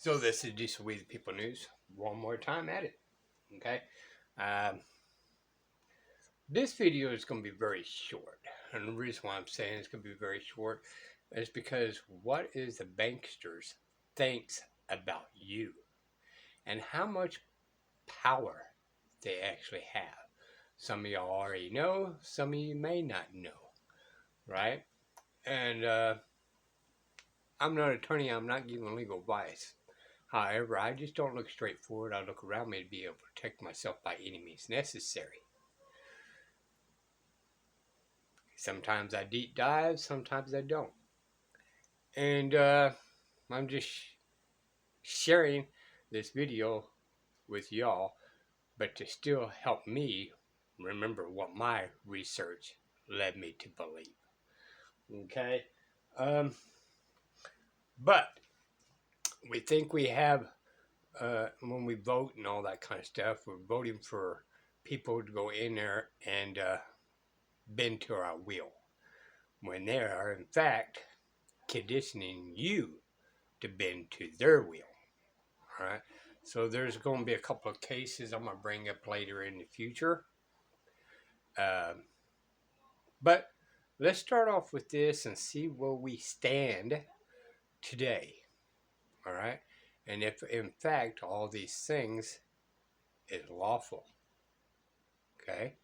So this is just We the People News. One more time at it. Okay. Um, this video is going to be very short. And the reason why I'm saying it's going to be very short is because what is the banksters thinks about you and how much power they actually have. Some of y'all already know, some of you may not know, right? And I'm not an attorney, I'm not giving legal advice. However, I just don't look straight forward. I look around me to be able to protect myself by any means necessary. Sometimes I deep dive, sometimes I don't. And I'm just sharing this video with y'all, but to still help me remember what my research led me to believe. Okay? But we think we have, when we vote and all that kind of stuff, we're voting for people to go in there and bend to our will, when they are, in fact, conditioning you to bend to their will. All right. So there's going to be a couple of cases I'm going to bring up later in the future. But let's start off with this and see where we stand today. All right. And if, in fact, all these things is lawful. Okay.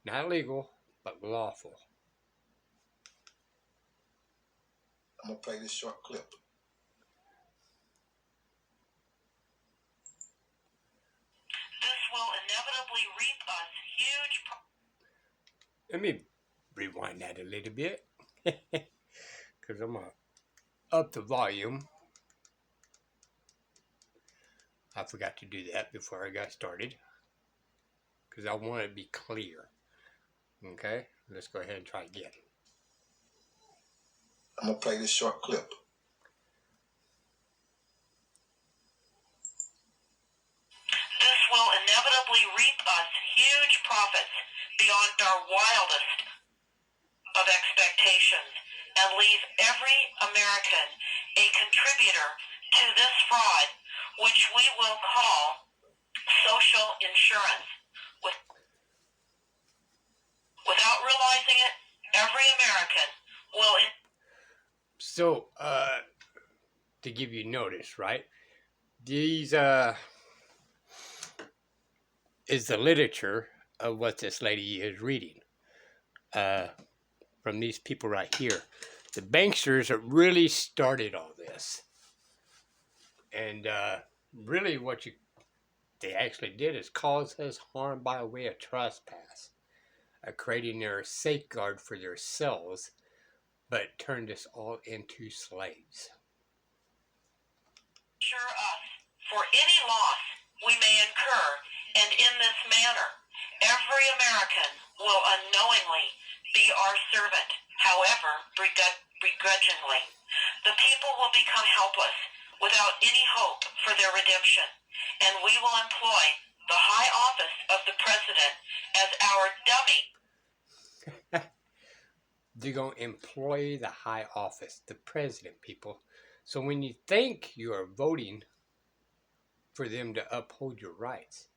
Not legal, but lawful. I'm going to play this short clip. This will inevitably reap us huge. Let me rewind that a little bit. Because I'm going to up the volume. I forgot to do that before I got started. Because I want it to be clear. Okay, let's go ahead and try again. I'm going to play this short clip. This will inevitably reap us huge profits beyond our wildest of expectations and leave every American a contributor to this fraud, which we will call social insurance. Without realizing it, every American will. So, to give you notice, right? These is the literature of what this lady is reading from these people right here. The banksters that really started all this, and really what they actually did is cause us harm by way of trespass, creating their safeguard for themselves, but turned us all into slaves. Insure us for any loss we may incur, and in this manner, every American will unknowingly be our servant, however begrudgingly. The people will become helpless without any hope for their redemption, and we will employ the high office of the president as our dummy. They're going to employ the high office, the president, people. So when you think you are voting for them to uphold your rights,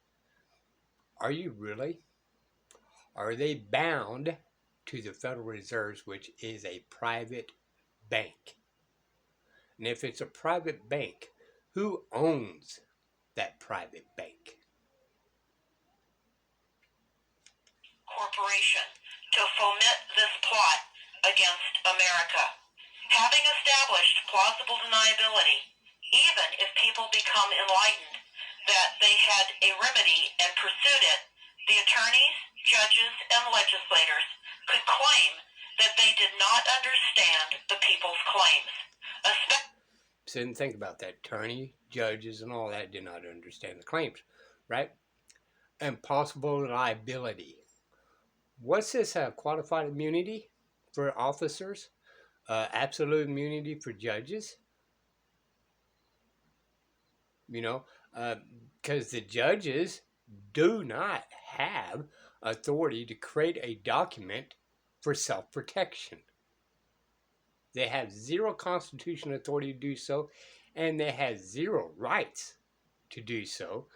are you really? Are they bound to the Federal Reserve, which is a private bank? And if it's a private bank, who owns that private bank? Corporation to foment this plot against America. Having established plausible deniability, even if people become enlightened that they had a remedy and pursued it, the attorneys, judges, and legislators could claim that they did not understand the people's claims. So then think about that. Attorney, judges, and all that did not understand the claims, right? And possible liability. What's this qualified immunity for officers? Absolute immunity for judges? You know, because the judges do not have authority to create a document for self-protection. They have zero constitutional authority to do so, and they have zero rights to do so,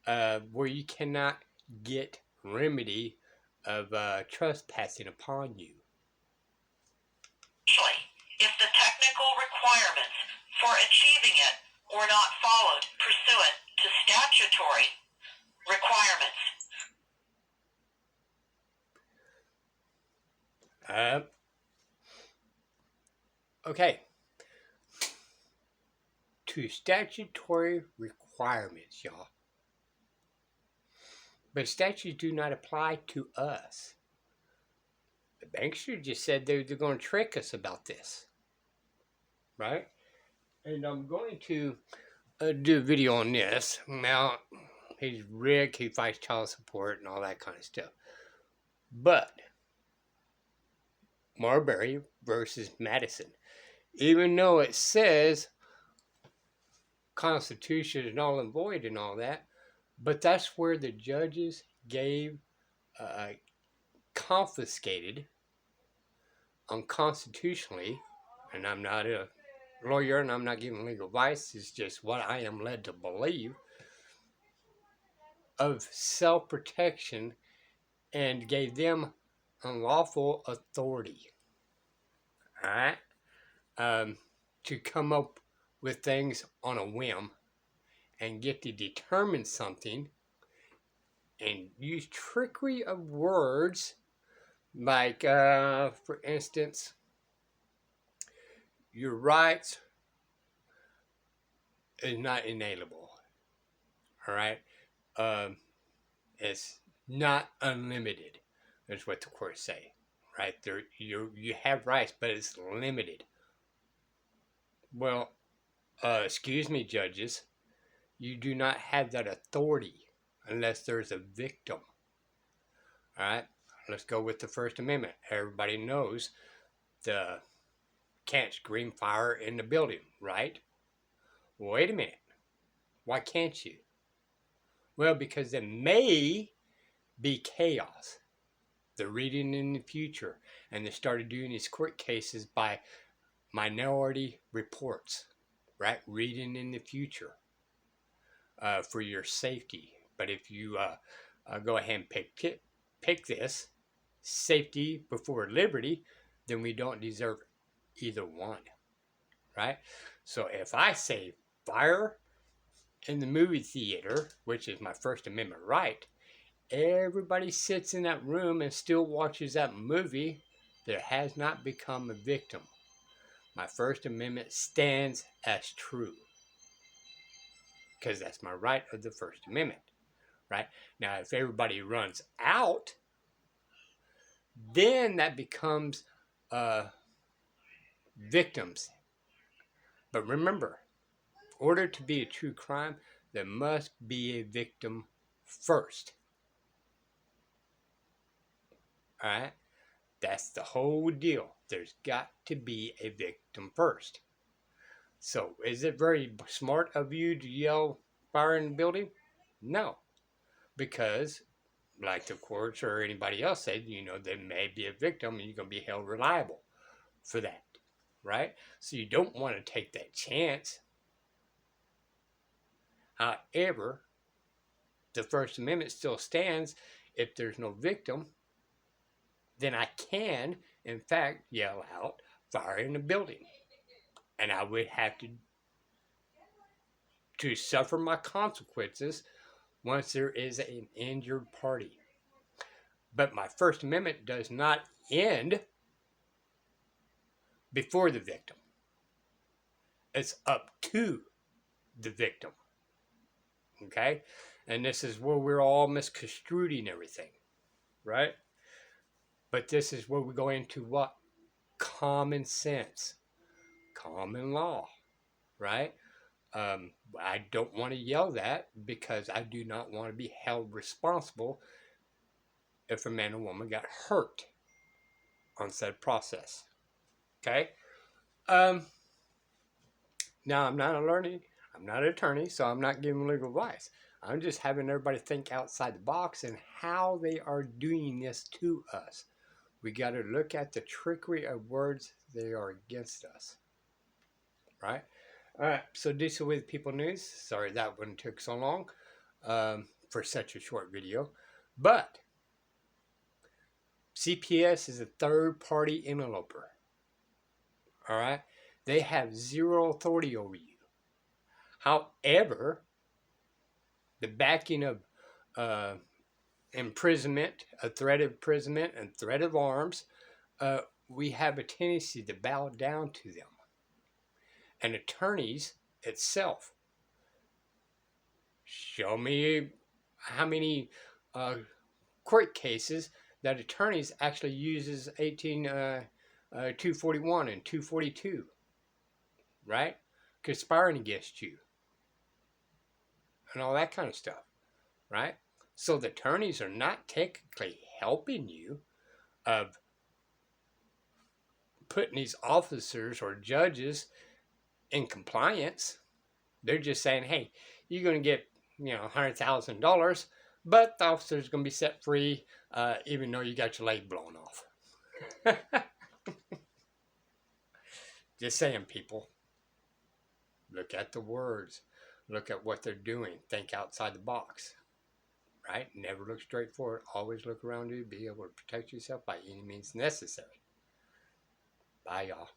where you cannot get remedy of trespassing upon you. If the technical requirements for achieving it were not followed pursuant to statutory requirements. Okay. To statutory requirements, y'all. But statutes do not apply to us. The bankster just said they're going to trick us about this. Right? And I'm going to do a video on this. Now, he's Rick, he fights child support and all that kind of stuff. But Marbury versus Madison, even though it says Constitution is null and void and all that, but that's where the judges gave confiscated unconstitutionally, and I'm not a lawyer and I'm not giving legal advice, it's just what I am led to believe, of self-protection, and gave them unlawful authority, all right, to come up with things on a whim and get to determine something and use trickery of words, like, for instance, your rights is not inalienable, all right? It's not unlimited, is what the courts say, right? You have rights, but it's limited. Well, excuse me, judges, you do not have that authority unless there's a victim. All right, let's go with the First Amendment. Everybody knows the can't scream fire in the building, right? Wait a minute. Why can't you? Well, because there may be chaos. They're reading in the future, and they started doing these court cases by minority reports, right? Reading in the future for your safety. But if you go ahead and pick this, safety before liberty, then we don't deserve either one, right? So if I say fire in the movie theater, which is my First Amendment right, everybody sits in that room and still watches that movie that has not become a victim. My First Amendment stands as true, because that's my right of the First Amendment, right? Now, if everybody runs out, then that becomes victims. But remember, in order to be a true crime, there must be a victim first. All right? That's the whole deal. There's got to be a victim first. So, is it very smart of you to yell fire in the building? No. Because, like the courts or anybody else said, there may be a victim and you're going to be held reliable for that. Right? So you don't want to take that chance. However, the First Amendment still stands. If there's no victim, then I can, in fact, yell out, fire in the building. And I would have to suffer my consequences once there is an injured party. But my First Amendment does not end before the victim. It's up to the victim. Okay? And this is where we're all misconstruing everything. Right? But this is where we go into what? Common sense. Common law. Right? I don't want to yell that because I do not want to be held responsible if a man or woman got hurt on said process. Okay? Now, I'm not an attorney, so I'm not giving legal advice. I'm just having everybody think outside the box and how they are doing this to us. We got to look at the trickery of words. They are against us. Right? All right, so this is With People News. Sorry that one took so long for such a short video. But CPS is a third-party interloper. All right? They have zero authority over you. However, the backing of imprisonment, a threat of imprisonment, and threat of arms, we have a tendency to bow down to them. And attorneys itself, show me how many court cases that attorneys actually uses 241 and 242, right? Conspiring against you and all that kind of stuff, right? So the attorneys are not technically helping you of putting these officers or judges in compliance. They're just saying, hey, you're going to get, $100,000, but the officer's going to be set free even though you got your leg blown off. Just saying, people. Look at the words. Look at what they're doing. Think outside the box. Right? Never look straight forward. Always look around you. Be able to protect yourself by any means necessary. Bye, y'all.